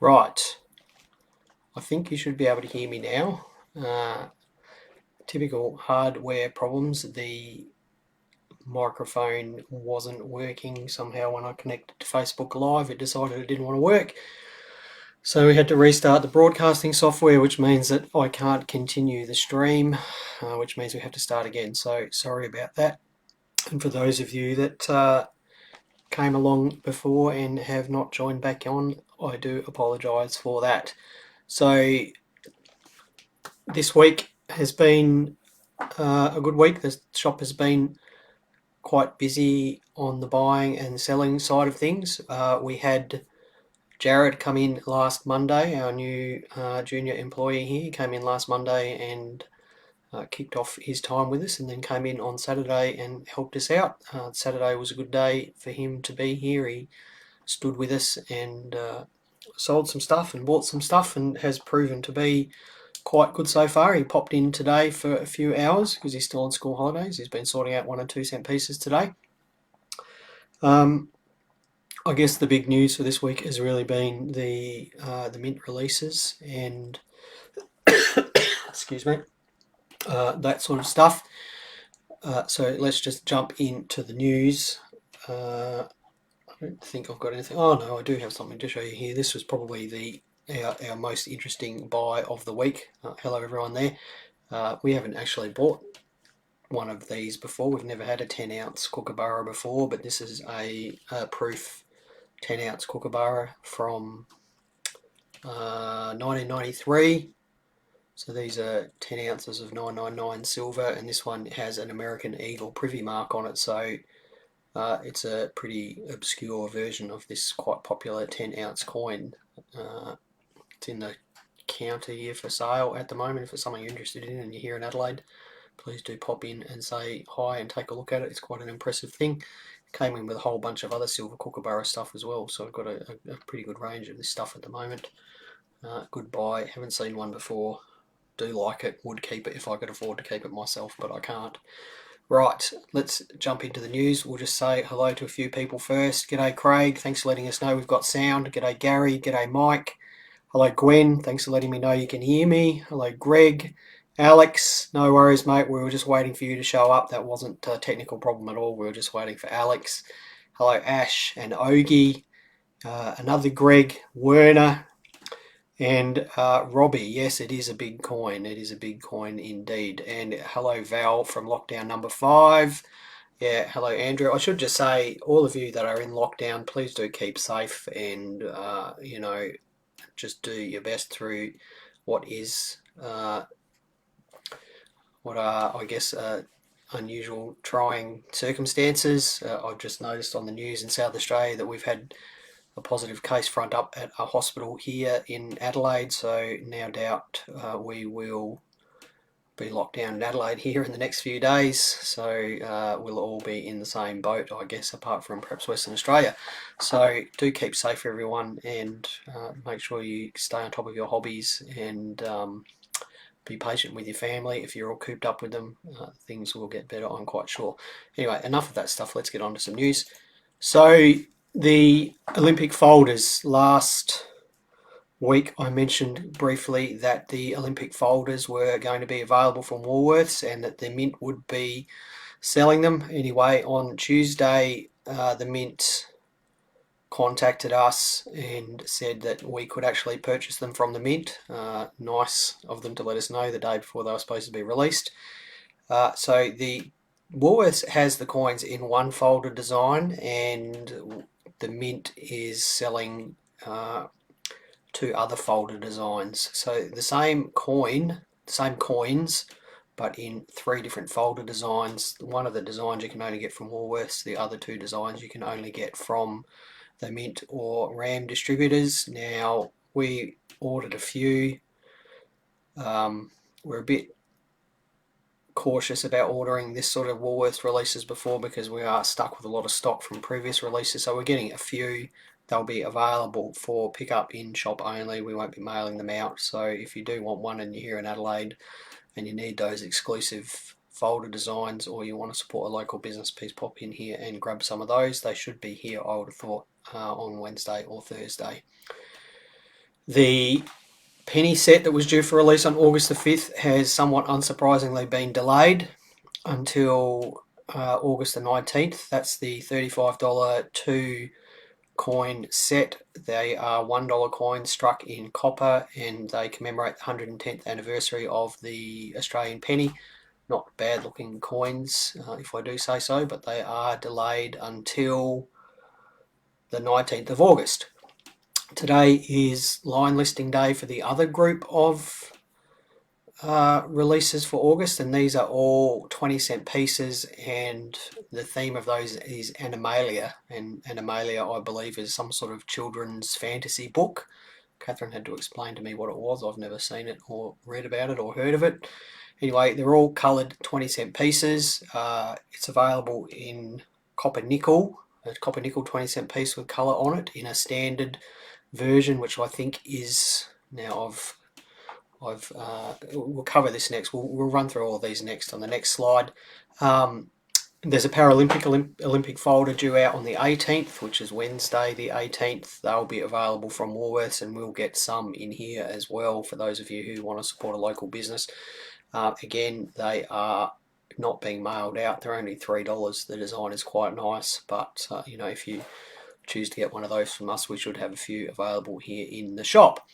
Right, I think you should be able to hear me now. Typical hardware problems. The microphone wasn't working somehow when I connected to Facebook Live. It decided it didn't want to work. So we had to restart the broadcasting software, which means that I can't continue the stream, which means we have to start again. So sorry about that. And for those of you that came along before and have not joined back on, I do apologise for that. So this week has been a good week. The shop has been quite busy on the buying and selling side of things. We had Jared come in last Monday, our new junior employee here. He came in last Monday and kicked off his time with us, and then came in on Saturday and helped us out. Saturday was a good day for him to be here. He stood with us and sold some stuff and bought some stuff, and has proven to be quite good so far. He popped in today for a few hours because he's still on school holidays. He's been sorting out 1 and 2 cent pieces today. I guess the big news for this week has really been the mint releases and excuse me, that sort of stuff. So let's just jump into the news. I don't think I've got anything. Oh no, I do have something to show you here. This was probably our most interesting buy of the week. Hello everyone there. We haven't actually bought one of these before. We've never had a 10-ounce kookaburra before, but this is a proof 10-ounce kookaburra from 1993. So these are 10 ounces of 999 silver, and this one has an American Eagle privy mark on it. So it's a pretty obscure version of this quite popular 10-ounce coin. It's in the counter here for sale at the moment. If it's something you're interested in and you're here in Adelaide, please do pop in and say hi and take a look at it. It's quite an impressive thing. Came in with a whole bunch of other silver kookaburra stuff as well, so I've got a pretty good range of this stuff at the moment. Good buy. Haven't seen one before. Do like it. Would keep it if I could afford to keep it myself, but I can't. Right, let's jump into the news. We'll just say hello to a few people first. G'day Craig, thanks for letting us know we've got sound. G'day Gary, g'day Mike. Hello Gwen, thanks for letting me know you can hear me. Hello Greg. Alex, no worries mate, we were just waiting for you to show up. That wasn't a technical problem at all, we were just waiting for Alex. Hello Ash and Ogie. Another Greg, Werner, and Robbie. Yes, it is a big coin. It is a big coin indeed. And hello Val from lockdown number 5. Yeah, hello Andrew. I should just say, all of you that are in lockdown, please do keep safe and, just do your best through what is, what are, I guess, unusual, trying circumstances. I've just noticed on the news in South Australia that we've had a positive case front up at a hospital here in Adelaide, so no doubt we will be locked down in Adelaide here in the next few days, so we'll all be in the same boat, I guess, apart from perhaps Western Australia. So do keep safe everyone, and make sure you stay on top of your hobbies, and be patient with your family. If you're all cooped up with them, things will get better, I'm quite sure. Anyway, enough of that stuff, let's get on to some news. So the Olympic folders, last week I mentioned briefly that the Olympic folders were going to be available from Woolworths and that the Mint would be selling them. Anyway, on Tuesday the Mint contacted us and said that we could actually purchase them from the Mint. Nice of them to let us know the day before they were supposed to be released. So the Woolworths has the coins in one folder design, and the Mint is selling 2 other folder designs. So the same coins, but in 3 different folder designs. One of the designs you can only get from Woolworths. The other 2 designs you can only get from the Mint or RAM distributors. Now, we ordered a few. We're a bit cautious about ordering this sort of Woolworths releases before because we are stuck with a lot of stock from previous releases, so we're getting a few. They'll be available for pickup in shop only. We won't be mailing them out, so if you do want one and you're here in Adelaide and you need those exclusive folder designs, or you want to support a local business, please pop in here and grab some of those. They should be here, I would have thought, on Wednesday or Thursday. The penny set that was due for release on August the 5th has somewhat unsurprisingly been delayed until August the 19th. That's the $35 two coin set. They are $1 coins struck in copper, and they commemorate the 110th anniversary of the Australian penny. Not bad looking coins, if I do say so, but they are delayed until the 19th of August. Today is line listing day for the other group of releases for August, and these are all 20-cent pieces, and the theme of those is Animalia, and Animalia, I believe, is some sort of children's fantasy book. Catherine had to explain to me what it was. I've never seen it or read about it or heard of it. Anyway, they're all coloured 20-cent pieces. It's available in copper nickel, a copper nickel 20-cent piece with colour on it in a standard version, which I think is now we'll cover this next. We'll run through all of these next on the next slide. There's a Olympic folder due out on the 18th, which is Wednesday the 18th. They'll be available from Woolworths, and we'll get some in here as well for those of you who want to support a local business. Again, they are not being mailed out. They're only $3. The design is quite nice, but if you choose to get one of those from us, we should have a few available here in the shop.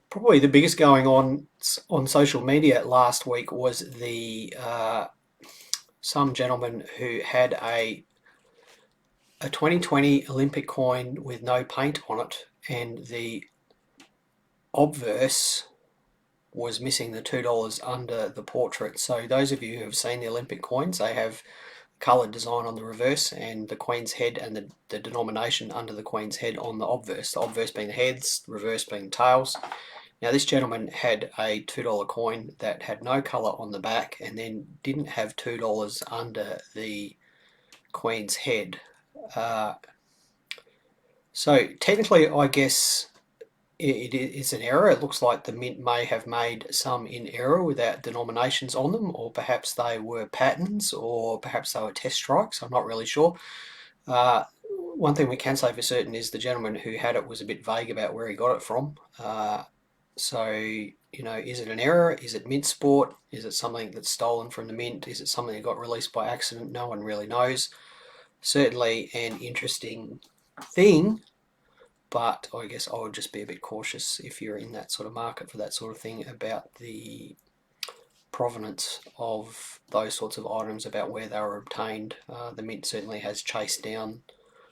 Probably the biggest going on social media last week was the some gentleman who had a 2020 Olympic coin with no paint on it, and the obverse was missing the $2 under the portrait. So those of you who have seen the Olympic coins, they have coloured design on the reverse and the Queen's head and the denomination under the Queen's head on the obverse. The obverse being the heads, the reverse being tails. Now this gentleman had a $2 coin that had no colour on the back and then didn't have $2 under the Queen's head. So technically, I guess it's an error. It looks like the mint may have made some in error without denominations on them, or perhaps they were patterns, or perhaps they were test strikes. I'm not really sure. One thing we can say for certain is the gentleman who had it was a bit vague about where he got it from. So, is it an error? Is it mint sport? Is it something that's stolen from the mint? Is it something that got released by accident? No one really knows. Certainly an interesting thing, but I guess I would just be a bit cautious if you're in that sort of market for that sort of thing about the provenance of those sorts of items, about where they were obtained. The mint certainly has chased down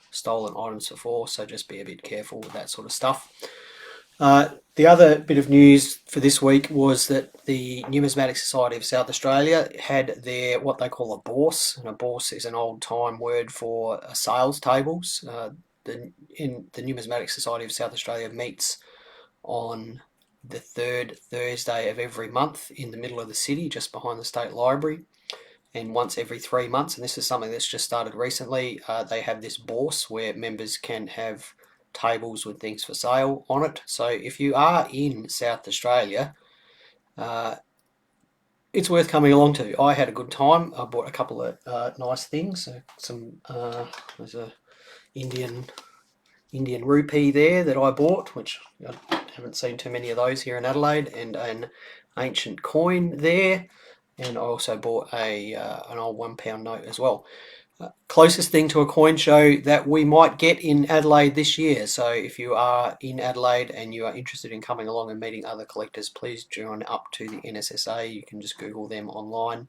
stolen items before, so just be a bit careful with that sort of stuff. The other bit of news for this week was that the Numismatic Society of South Australia had their what they call a bourse, and a bourse is an old-time word for sales tables. The Numismatic Society of South Australia meets on the third Thursday of every month in the middle of the city, just behind the State Library, and once every 3 months, and this is something that's just started recently, they have this bourse where members can have tables with things for sale on it. So if you are in South Australia, it's worth coming along to. I had a good time. I bought a couple of nice things. There's a Indian rupee there that I bought, which I haven't seen too many of those here in Adelaide, and an ancient coin there, and I also bought an old £1 note as well. Closest thing to a coin show that we might get in Adelaide this year. So if you are in Adelaide and you are interested in coming along and meeting other collectors, please join up to the NSSA. You can just Google them online,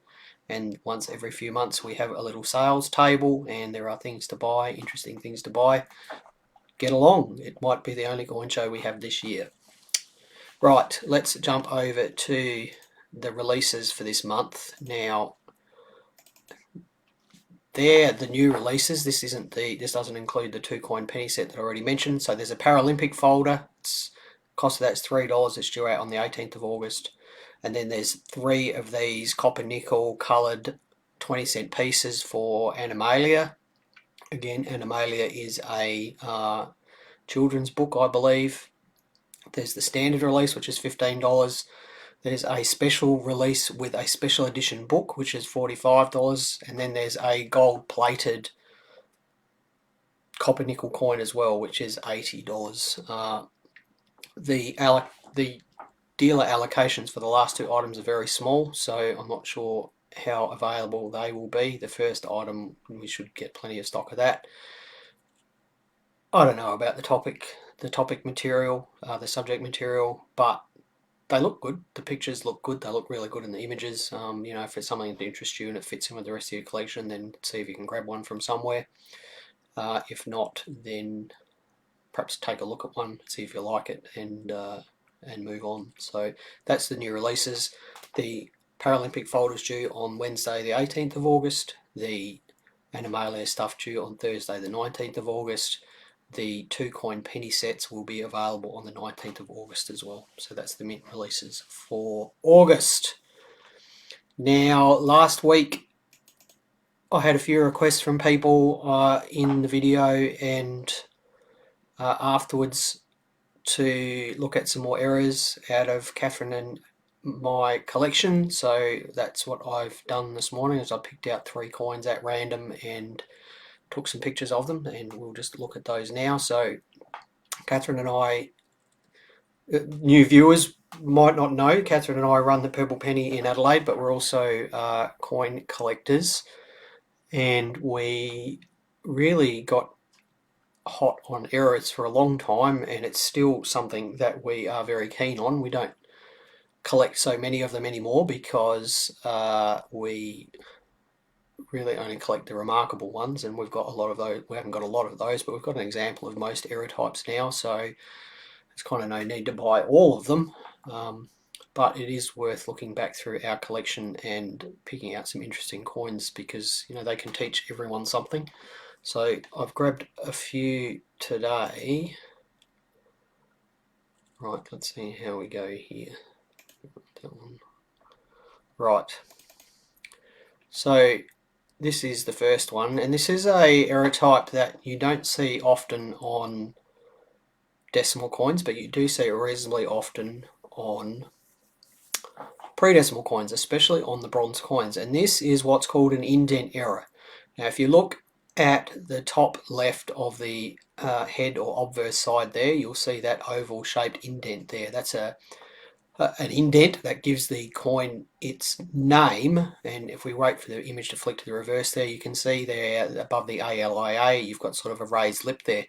and once every few months we have a little sales table and there are things to buy, interesting things to buy. Get along. It might be the only coin show we have this year. Right, let's jump over to the releases for this month. Now, they're the new releases. This doesn't include the 2-coin penny set that I already mentioned. So there's a Paralympic folder. Cost of that's $3. It's due out on the 18th of August. And then there's 3 of these copper nickel coloured 20-cent pieces for Animalia. Again, Animalia is a children's book, I believe. There's the standard release, which is $15. There's a special release with a special edition book, which is $45. And then there's a gold-plated copper nickel coin as well, which is $80. the dealer allocations for the last two items are very small, so I'm not sure how available they will be. The first item, we should get plenty of stock of that. I don't know about the topic material, the subject material, but they look good. The pictures look good. They look really good in the images. You know, if it's something that interests you and it fits in with the rest of your collection, then see if you can grab one from somewhere. If not, then perhaps take a look at one, see if you like it, and move on. So that's the new releases. The Paralympic folder's due on Wednesday the 18th of August. The Animalia stuff due on Thursday the 19th of August. The 2 coin penny sets will be available on the 19th of August as well. So that's the mint releases for August. Now, last week I had a few requests from people in the video and afterwards to look at some more errors out of Catherine and my collection. So that's what I've done this morning, is I picked out 3 coins at random and took some pictures of them, and we'll just look at those now. So Catherine and I, new viewers might not know, Catherine and I run the Purple Penny in Adelaide, but we're also coin collectors, and we really got hot on errors for a long time, and it's still something that we are very keen on. We don't collect so many of them anymore because we really only collect the remarkable ones, and we've got a lot of those. We haven't got a lot of those, but we've got an example of most error types now, so there's kind of no need to buy all of them. But it is worth looking back through our collection and picking out some interesting coins, because you know they can teach everyone something. So I've grabbed a few today. Right, let's see how we go here. That one. Right. So this is the first one, and this is a error type that you don't see often on decimal coins, but you do see it reasonably often on pre-decimal coins, especially on the bronze coins, and this is what's called an indent error. Now if you look at the top left of the head or obverse side there, you'll see that oval shaped indent there. That's an indent that gives the coin its name, and if we wait for the image to flick to the reverse there, you can see there above the ALIA you've got sort of a raised lip there.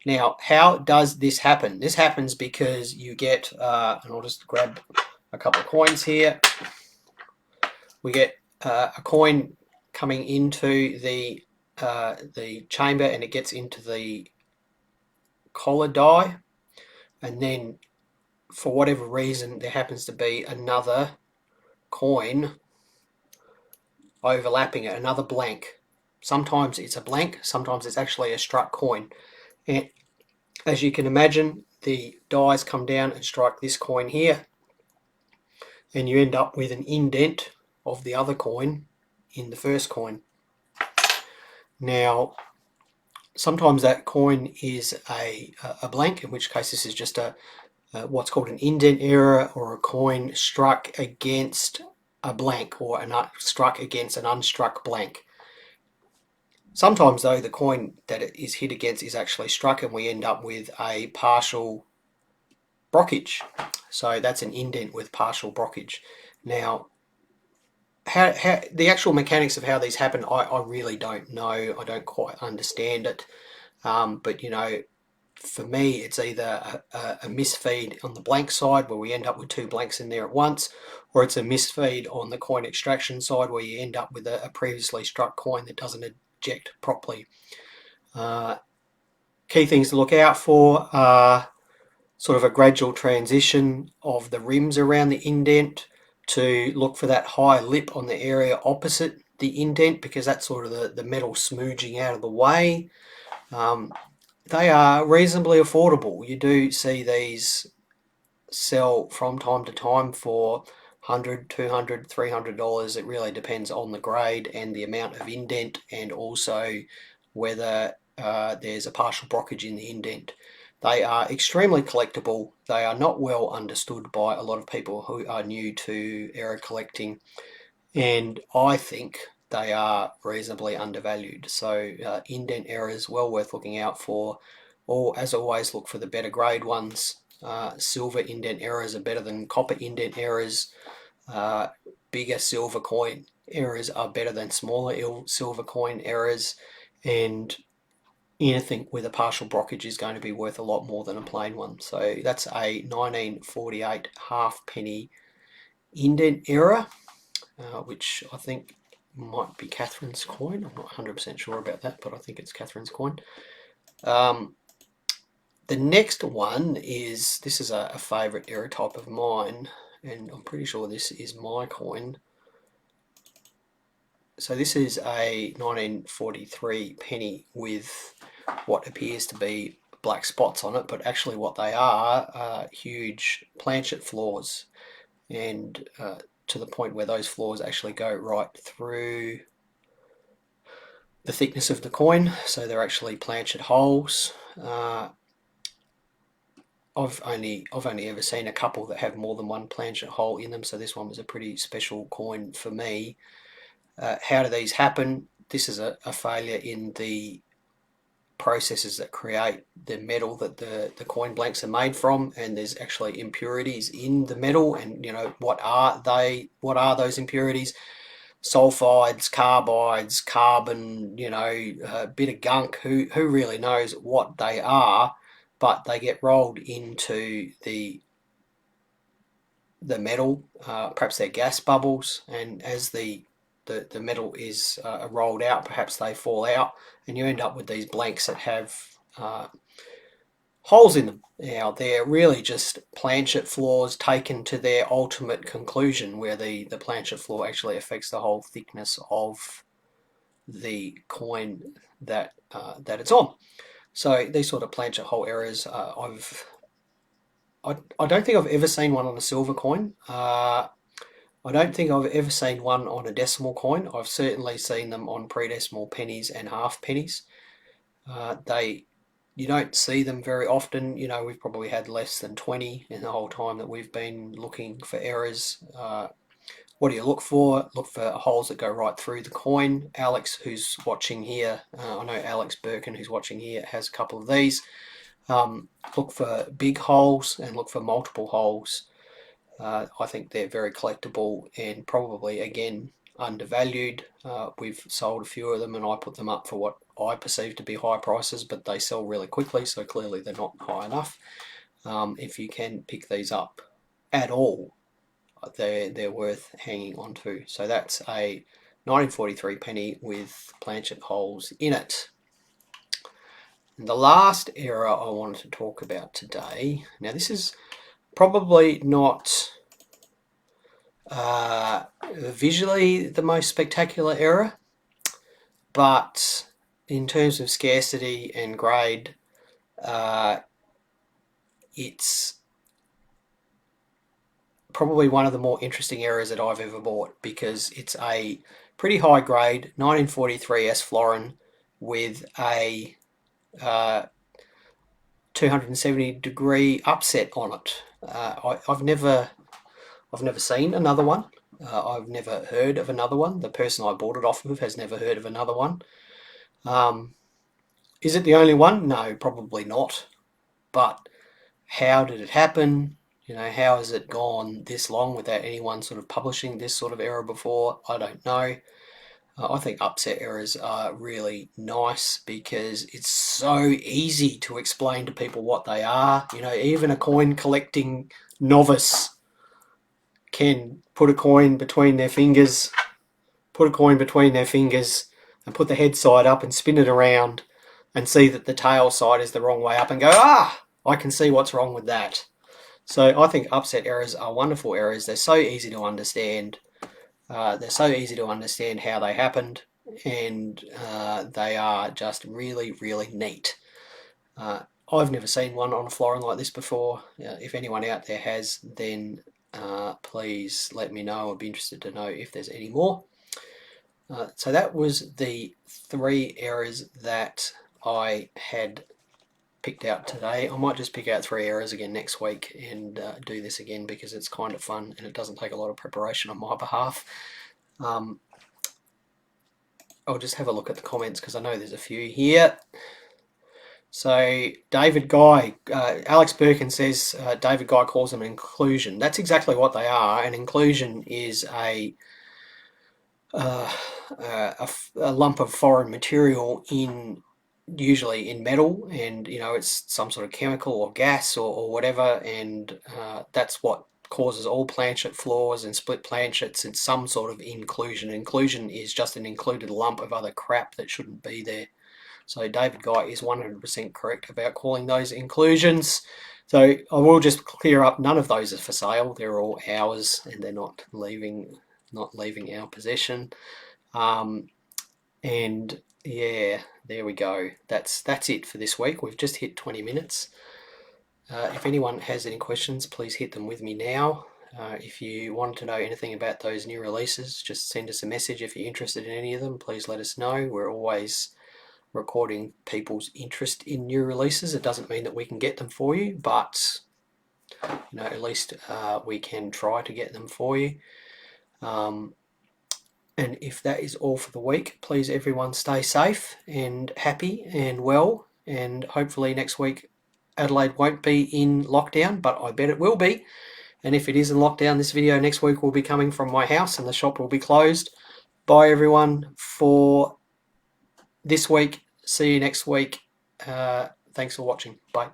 Now how does this happen? This happens because you get, and I'll just grab a couple of coins here, we get a coin coming into the chamber, and it gets into the collar die, and then for whatever reason there happens to be another coin overlapping it, another blank. Sometimes it's a blank, sometimes it's actually a struck coin, and as you can imagine the dies come down and strike this coin here, and you end up with an indent of the other coin in the first coin. Now sometimes that coin is a blank, in which case this is just a what's called an indent error, or a coin struck against a blank, or struck against an unstruck blank. Sometimes though the coin that it is hit against is actually struck, and we end up with a partial brockage. So that's an indent with partial brockage. Now how the actual mechanics of how these happen, I really don't know. I don't quite understand it, but you know, for me it's either a misfeed on the blank side where we end up with 2 blanks in there at once, or it's a misfeed on the coin extraction side where you end up with a previously struck coin that doesn't eject properly. Key things to look out for are sort of a gradual transition of the rims around the indent, to look for that high lip on the area opposite the indent, because that's sort of the metal smooching out of the way. They are reasonably affordable. You do see these sell from time to time for $100, $200, $300. It really depends on the grade and the amount of indent, and also whether there's a partial brockage in the indent. They are extremely collectible. They are not well understood by a lot of people who are new to error collecting, and I think they are reasonably undervalued. So indent errors, well worth looking out for. Or as always, look for the better grade ones. silver indent errors are better than copper indent errors. Bigger silver coin errors are better than smaller silver coin errors, and anything with a partial brockage is going to be worth a lot more than a plain one. So that's a 1948 halfpenny indent error, which I think might be Catherine's coin. I'm not 100% sure about that, but I think it's Catherine's coin. The next one is, this is a favourite error type of mine, and I'm pretty sure this is my coin. So this is a 1943 penny with what appears to be black spots on it, but actually what they are huge planchet flaws, and to the point where those flaws actually go right through the thickness of the coin, so they're actually planchet holes. I've only ever seen a couple that have more than one planchet hole in them, so this one was a pretty special coin for me. How do these happen? This is a failure in the processes that create the metal that the coin blanks are made from, and there's actually impurities in the metal, and what are those impurities? Sulfides, carbides, carbon, a bit of gunk. Who really knows what they are? But they get rolled into the metal. Perhaps they're gas bubbles, and as the metal is rolled out, perhaps they fall out, and you end up with these blanks that have holes in them. Now, they're really just planchet flaws taken to their ultimate conclusion, where the planchet flaw actually affects the whole thickness of the coin that it's on. So these sort of planchet hole errors, I don't think I've ever seen one on a silver coin. I don't think I've ever seen one on a decimal coin. I've certainly seen them on pre-decimal pennies and half pennies. You don't see them very often. We've probably had less than 20 in the whole time that we've been looking for errors. What do you look for? Look for holes that go right through the coin. Alex, who's watching here, I know Alex Birkin, who's watching here, has a couple of these. Look for big holes and look for multiple holes. I think they're very collectible and probably, again, undervalued. We've sold a few of them, and I put them up for what I perceive to be high prices, but they sell really quickly, so clearly they're not high enough. If you can pick these up at all, they're worth hanging on to. So that's a 1943 penny with planchet holes in it. And the last error I wanted to talk about today, now this is probably not visually the most spectacular error, but in terms of scarcity and grade, it's probably one of the more interesting errors that I've ever bought, because it's a pretty high grade 1943 S Florin with a 270-degree upset on it. I've never seen another one. I've never heard of another one. The person I bought it off of has never heard of another one. Is it the only one? No, probably not. But how did it happen? How has it gone this long without anyone sort of publishing this sort of error before? I don't know. I think upset errors are really nice because it's so easy to explain to people what they are. Even a coin collecting novice can put a coin between their fingers, and put the head side up and spin it around and see that the tail side is the wrong way up and go, I can see what's wrong with that. So I think upset errors are wonderful errors. They're so easy to understand. They're so easy to understand how they happened, and they are just really, really neat. I've never seen one on a florin like this before. If anyone out there has, then please let me know. I'd be interested to know if there's any more. So that was the 3 errors that I had picked out today. I might just pick out 3 errors again next week and do this again, because it's kind of fun and it doesn't take a lot of preparation on my behalf. I'll just have a look at the comments because I know there's a few here. So David Guy, Alex Birkin says David Guy calls them an inclusion. That's exactly what they are. An inclusion is uh, a lump of foreign material in usually in metal, and it's some sort of chemical or gas or whatever, and that's what causes all planchet flaws and split planchets. It's some sort of inclusion. Inclusion is just an included lump of other crap that shouldn't be there. So David Guy is 100% correct about calling those inclusions. So I will just clear up, none of those are for sale. They're all ours, and they're not leaving our possession. And yeah, there we go. That's it for this week. We've just hit 20 minutes. If anyone has any questions, please hit them with me now. If you want to know anything about those new releases, just send us a message. If you're interested in any of them, please let us know. We're always recording people's interest in new releases. It doesn't mean that we can get them for you, but at least we can try to get them for you. And if that is all for the week, please everyone stay safe and happy and well. And hopefully next week Adelaide won't be in lockdown, but I bet it will be. And if it is in lockdown, this video next week will be coming from my house and the shop will be closed. Bye everyone for this week. See you next week. Thanks for watching. Bye.